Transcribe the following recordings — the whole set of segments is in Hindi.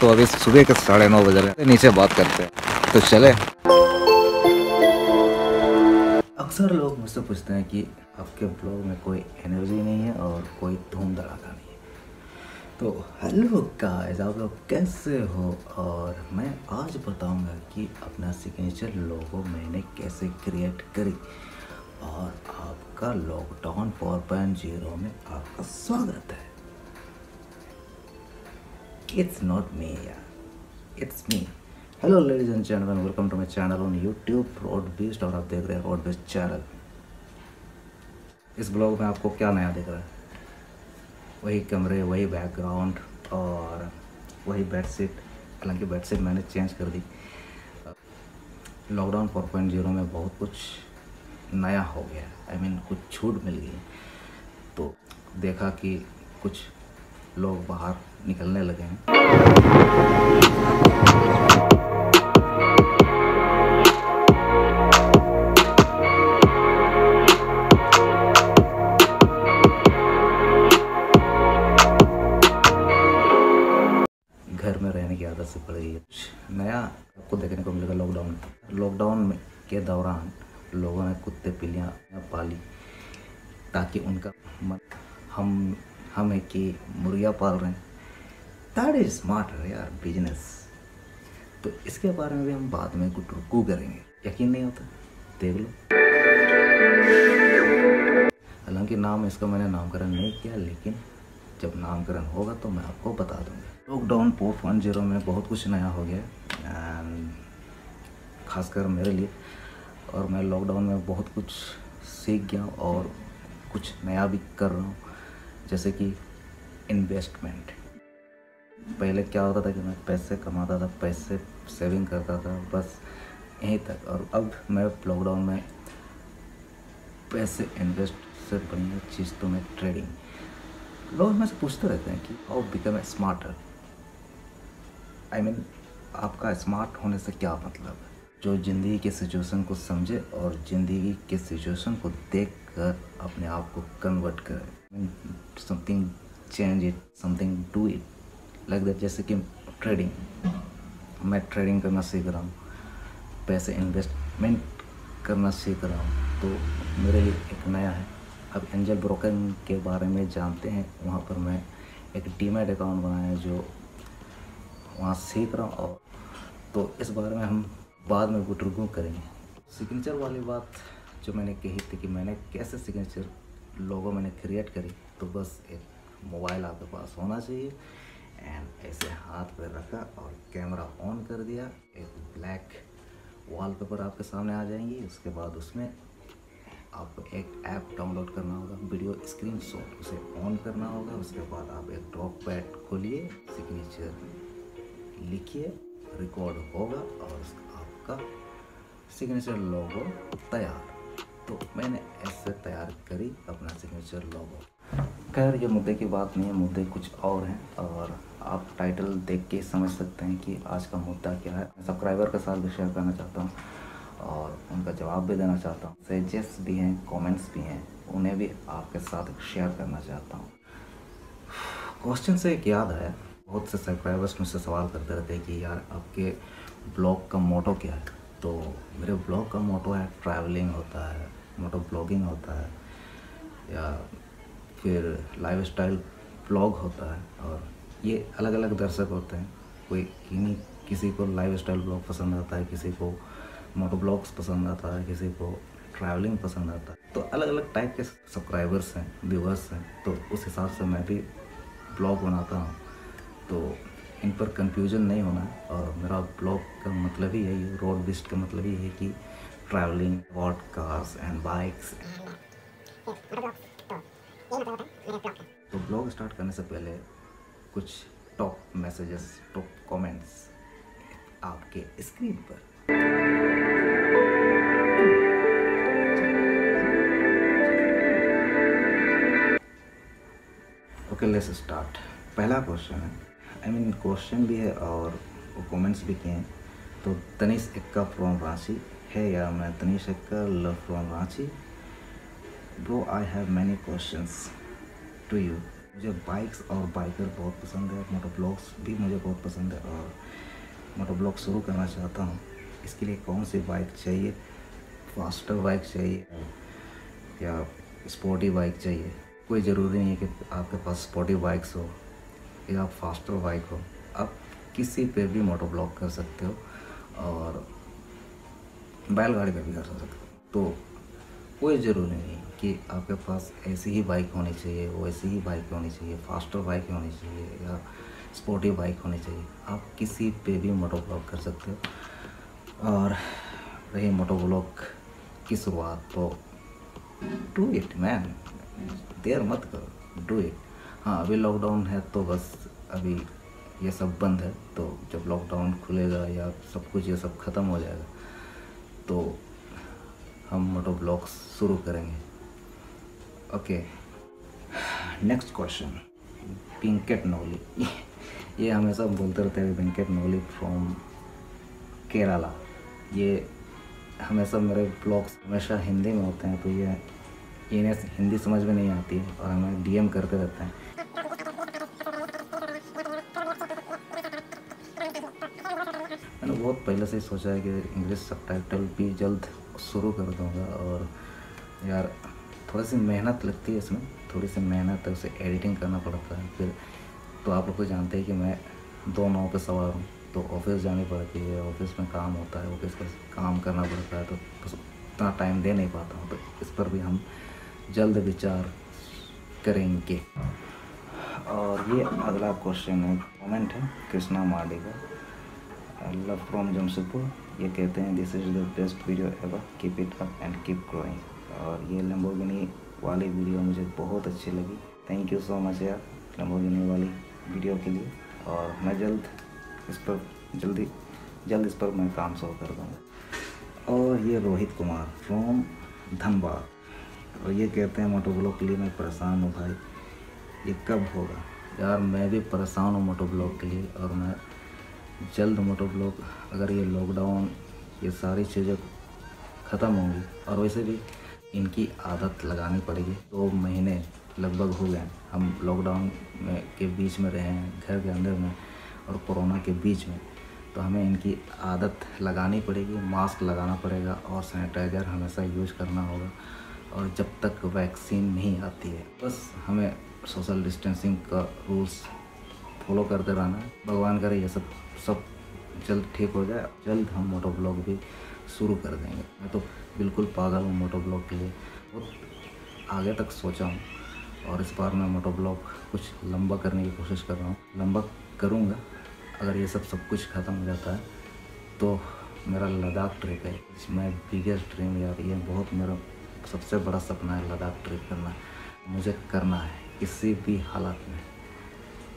तो अभी सुबह के 9:30 बज रहे हैं, नीचे बात करते हैं, तो चले। अक्सर लोग मुझसे पूछते हैं कि आपके ब्लॉग में कोई एनर्जी नहीं है और कोई धूम धड़ाका नहीं है। तो हेलो गाइस, आप लोग कैसे हो? और मैं आज बताऊंगा कि अपना सिग्नेचर लोगो मैंने कैसे क्रिएट करी। और आपका लॉकडाउन 4.0 में आपका स्वागत है। इट्स नॉट मी यार, it's me. Hello ladies and gentleman, welcome to my channel on YouTube rod beast, और आप देख रहे हैं रॉड बीस्ट चैनल। इस ब्लॉग में आपको क्या नया दिख रहा है? वही कमरे, वही बैकग्राउंड और वही बेडशीट। हालांकि बेडशीट मैंने चेंज कर दी। लॉकडाउन 4.0 में बहुत कुछ नया हो गया, आई मीन कुछ छूट मिल गई। तो देखा कि कुछ लोग बाहर निकलने लगे हैं। घर में रहने की आदत से पड़ गई है। कुछ नया आपको देखने को मिलेगा लॉकडाउन के दौरान लोगों ने कुत्ते बिल्लियाँ पाली ताकि उनका मन हम है कि मुर्गियाँ पाल रहे हैं। दैट इज स्मार्ट यार, बिजनेस। तो इसके बारे में भी हम बाद में गुटरुकू करेंगे। यकीन नहीं होता, देख लो। हालांकि नाम इसका मैंने नामकरण नहीं किया, लेकिन जब नामकरण होगा तो मैं आपको बता दूंगा। लॉकडाउन 4.0 में बहुत कुछ नया हो गया, एंड खासकर मेरे लिए। और मैं लॉकडाउन में बहुत कुछ सीख गया और कुछ नया भी कर रहा हूँ, जैसे कि इन्वेस्टमेंट। पहले क्या होता था कि मैं पैसे कमाता था, पैसे सेविंग करता था, बस यहीं तक। और अब मैं लॉकडाउन में पैसे इन्वेस्ट से बढ़िया चीज़ तो मैं ट्रेडिंग। लोग मुझसे पूछते रहते हैं कि how become a smarter. I mean आपका स्मार्ट होने से क्या मतलब है? जो ज़िंदगी के सिचुएशन को समझे और ज़िंदगी के सिचुएशन को देख कर अपने आप को कन्वर्ट करे। Something change it, something do it like that. जैसे कि ट्रेडिंग, मैं ट्रेडिंग करना सीख रहा हूँ, पैसे इन्वेस्टमेंट करना सीख रहा हूँ। तो मेरे लिए एक नया है। अब एंजल ब्रोकिंग के बारे में जानते हैं, वहाँ पर मैं एक डीमैट अकाउंट बनाया है जो वहाँ सीख रहा हूँ। और तो इस बारे में हम बाद में गुटरुगू करेंगे। सिग्नेचर वाली बात जो मैंने कही थी कि मैंने कैसे सिग्नेचर लोगो मैंने क्रिएट करी, तो बस एक मोबाइल आपके पास होना चाहिए एंड ऐसे हाथ पे रखा और कैमरा ऑन कर दिया। एक ब्लैक वॉलपेपर आपके सामने आ जाएंगी। उसके बाद उसमें आपको एक ऐप डाउनलोड करना होगा, वीडियो स्क्रीनशॉट, उसे ऑन करना होगा। उसके बाद आप एक ड्रॉप पैड खोलिए, सिग्नेचर लिखिए, रिकॉर्ड होगा और आपका सिग्नेचर लोगो तैयार। तो मैंने ऐसे तैयार करी अपना सिग्नेचर लोगो। खैर ये मुद्दे की बात नहीं है, मुद्दे कुछ और हैं और आप टाइटल देख के समझ सकते हैं कि आज का मुद्दा क्या है। सब्सक्राइबर के साथ भी शेयर करना चाहता हूँ और उनका जवाब भी देना चाहता हूँ। सजेस्ट भी हैं, कमेंट्स भी हैं, उन्हें भी आपके साथ शेयर करना चाहता हूँ। क्वेश्चन से एक याद आया, बहुत से सब्सक्राइबर्स मुझसे सवाल करते रहते हैं कि यार आपके ब्लॉग का मोटो क्या है? तो मेरे ब्लॉग का मोटो है ट्रैवलिंग होता है, मोटो ब्लॉगिंग होता है, या फिर लाइफ स्टाइल ब्लॉग होता है। और ये अलग अलग दर्शक होते हैं। किसी को लाइफ स्टाइल ब्लॉग पसंद आता है, किसी को मोटो ब्लॉग्स पसंद आता है, किसी को ट्रैवलिंग पसंद आता है। तो अलग अलग टाइप के सब्सक्राइबर्स हैं, व्यूअर्स हैं। तो उस हिसाब से मैं भी ब्लॉग बनाता हूँ, तो इन पर कंफ्यूजन नहीं होना है। और मेरा ब्लॉग का मतलब ही है, ये रॉड बीस्ट का मतलब ही है कि travelling, hot cars and bikes. तो ब्लॉग स्टार्ट करने से पहले कुछ टॉप मैसेजेस, टॉप कमेंट्स आपके स्क्रीन पर। Okay, let's start. पहला क्वेश्चन है, आई मीन क्वेश्चन भी है और वो कमेंट्स भी किए हैं। तो तनीश एक्का फ्रॉम रांची है, या मैं Tanish Ekka love from Ranchi. Bro I have many questions to you. मुझे बाइक्स और बाइकर बहुत पसंद है, मोटो ब्लॉग्स भी मुझे बहुत पसंद है और मोटो ब्लॉग शुरू करना चाहता हूँ। इसके लिए कौन सी बाइक चाहिए, फास्टर बाइक चाहिए या स्पोर्टी बाइक चाहिए? कोई ज़रूरी नहीं है कि आपके पास स्पोर्टी बाइक्स हो या फास्टर बाइक हो, आप किसी पे भी मोटो ब्लॉग कर सकते हो और बैलगाड़ी पे भी कर सकते हो। तो कोई ज़रूरी नहीं कि आपके पास ऐसी ही बाइक होनी चाहिए, वैसी ही बाइक होनी चाहिए, फास्टर बाइक होनी चाहिए या स्पोर्टी बाइक होनी चाहिए। आप किसी पे भी मोटो ब्लॉग कर सकते हो। और रही मोटो ब्लॉग की शुरुआत, तो डू इट मैन, देर मत करो, डू इट। हाँ, अभी लॉकडाउन है तो बस अभी ये सब बंद है, तो जब लॉकडाउन खुलेगा या सब कुछ ये सब ख़त्म हो जाएगा तो हम मोटो ब्लॉग्स शुरू करेंगे। Okay, next question, Venkat Navli. ये हमेशा बोलते रहते हैं वेंकट नवली फ्रॉम केरला। ये हमेशा मेरे ब्लॉग्स हमेशा हिंदी में होते हैं, तो ये इन्हें हिंदी समझ में नहीं आती है और हमें डीएम करते रहते हैं। मैंने बहुत पहले से ही सोचा है कि इंग्लिश सबटाइटल भी जल्द शुरू कर दूंगा और यार थोड़ी सी मेहनत लगती है इसमें, थोड़ी सी मेहनत है, उसे एडिटिंग करना पड़ता है। फिर तो आप लोग को जानते हैं कि मैं 2 नाव पे सवार हूँ, तो ऑफिस जानी पड़ती है, ऑफिस में काम होता है, ऑफिस का काम करना पड़ता है, तो बस उतना टाइम दे नहीं पाता हूँ। तो इस पर भी हम जल्द विचार करेंगे। और ये अगला क्वेश्चन है, कमेंट है कृष्णा मार्डी का, लव फ्रॉम जमशेदपुर। ये कहते हैं this is the best video ever, keep it up and keep growing. और ये लैम्बोर्गिनी वाली वीडियो मुझे बहुत अच्छी लगी, थैंक यू सो मच यार लैम्बोर्गिनी वाली वीडियो के लिए। और मैं जल्द इस पर मैं काम शुरू कर दूँगा। और ये रोहित कुमार फ्रॉम धनबाद, और ये कहते हैं मोटो ब्लॉग के लिए मैं परेशान हूँ भाई, ये कब होगा? यार मैं भी परेशान हूँ मोटो ब्लॉग के लिए, और मैं जल्द मोटो ब्लॉग, अगर ये लॉकडाउन ये सारी चीज़ें ख़त्म होंगी, और वैसे भी इनकी आदत लगानी पड़ेगी। 2 महीने लगभग हो गए हम लॉकडाउन में के बीच में रहे हैं, घर के अंदर में और कोरोना के बीच में, तो हमें इनकी आदत लगानी पड़ेगी। मास्क लगाना पड़ेगा और सैनिटाइज़र हमेशा यूज करना होगा, और जब तक वैक्सीन नहीं आती है बस हमें सोशल डिस्टेंसिंग का रूल्स फॉलो करते रहना है। भगवान करे ये सब जल्द ठीक हो जाए, जल्द हम मोटो ब्लॉग भी शुरू कर देंगे। मैं तो बिल्कुल पागल हूँ मोटो ब्लॉग के लिए, बहुत आगे तक सोचा हूँ, और इस बार मैं मोटो ब्लॉग कुछ लंबा करने की कोशिश कर रहा हूँ, लंबा करूँगा। अगर ये सब कुछ ख़त्म हो जाता है तो मेरा लद्दाख ट्रिप है, इसमें बिगेस्ट ड्रीम यार, ये बहुत मेरा सबसे बड़ा सपना है, लद्दाख ट्रिप करना मुझे करना है किसी भी हालात में।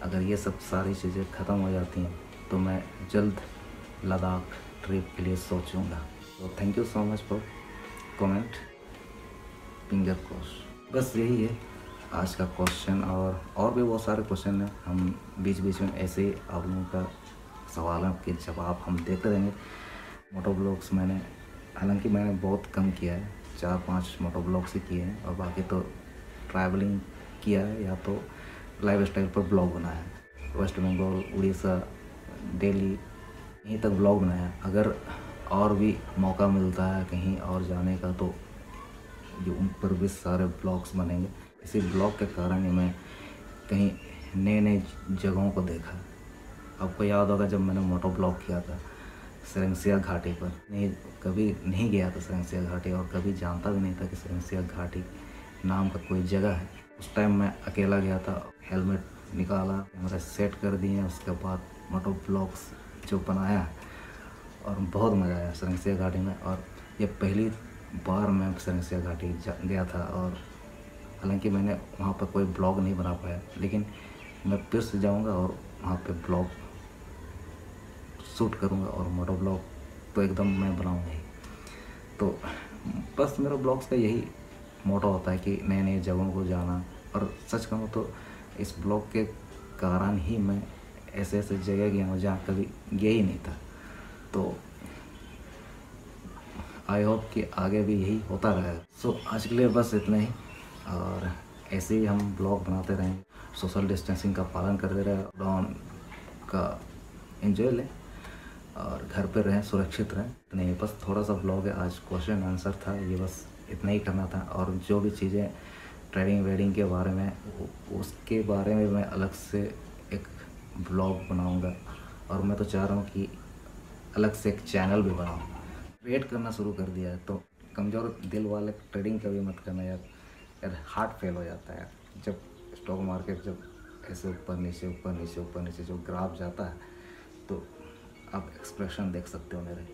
अगर ये सब सारी चीज़ें ख़त्म हो जाती हैं तो मैं जल्द लद्दाख ट्रिप के लिए सोचूंगा। तो thank you so much for comment, finger cross. बस यही है आज का क्वेश्चन, और भी बहुत सारे क्वेश्चन हैं, हम बीच बीच में ऐसे ही आप लोगों का सवालों के जवाब हम देते रहेंगे। मोटो ब्लॉग्स हालांकि मैंने बहुत कम किया है, 4-5 मोटो ब्लॉग्स ही किए हैं, और बाकी तो ट्रैवलिंग किया है या तो लाइफ स्टाइल पर ब्लॉग बनाया है। वेस्ट बंगाल, उड़ीसा, दिल्ली, यहीं तक ब्लॉग बनाया है। अगर और भी मौका मिलता है कहीं और जाने का तो ये उन पर भी सारे ब्लॉग्स बनेंगे। इसी ब्लॉग के कारण ही मैं कहीं नए जगहों को देखा। आपको याद होगा जब मैंने मोटो ब्लॉग किया था सरंगसिया घाटी पर, कभी नहीं गया था सरंगसिया घाटी, और कभी जानता भी नहीं था कि सरंगसिया घाटी नाम का कोई जगह है। उस टाइम मैं अकेला गया था, हेलमेट निकाला, कैमरा सेट कर दिए, उसके बाद मोटो ब्लॉग्स जो बनाया, और बहुत मज़ा आया सरंगसिया घाटी में। और ये पहली बार मैं सरंगसिया घाटी गया था, और हालांकि मैंने वहाँ पर कोई ब्लॉग नहीं बना पाया, लेकिन मैं फिर से जाऊँगा और वहाँ पे ब्लॉग शूट करूँगा, और मोटो ब्लॉग तो एकदम मैं बनाऊँगा ही। तो बस मेरा ब्लॉग्स का यही मोटो होता है कि नए नए जगहों को जाना। और सच कहूँ तो इस ब्लॉग के कारण ही मैं ऐसे जगह गया हूँ जहाँ कभी गया ही नहीं था। तो आई होप कि आगे भी यही होता रहेगा। सो आज के लिए बस इतना ही, और ऐसे ही हम ब्लॉग बनाते रहेंगे। सोशल डिस्टेंसिंग का पालन करते रहे, लॉकडाउन का एंजॉय लें और घर पर रहें, सुरक्षित रहें। नहीं, बस थोड़ा सा ब्लॉग है आज, क्वेश्चन आंसर था, ये बस इतना ही करना था। और जो भी चीज़ें ट्रेडिंग वेडिंग के बारे में, उसके बारे में मैं अलग से एक ब्लॉग बनाऊंगा। और मैं तो चाह रहा हूँ कि अलग से एक चैनल भी बनाऊँ। वेट करना शुरू कर दिया है तो कमज़ोर दिल वाले ट्रेडिंग कभी मत करना यार, हार्ट फेल हो जाता है जब स्टॉक मार्केट जब ऐसे ऊपर नीचे ऊपर नीचे ऊपर नीचे जो ग्राफ जाता है। तो आप एक्सप्रेशन देख सकते हो मेरे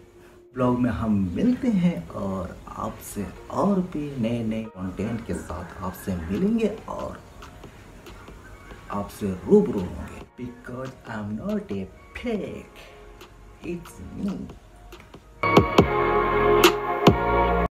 ब्लॉग में। हम मिलते हैं और आपसे और भी नए नए कंटेंट के साथ आपसे मिलेंगे और आपसे रूबरू होंगे। Because I am not a fake, it's me.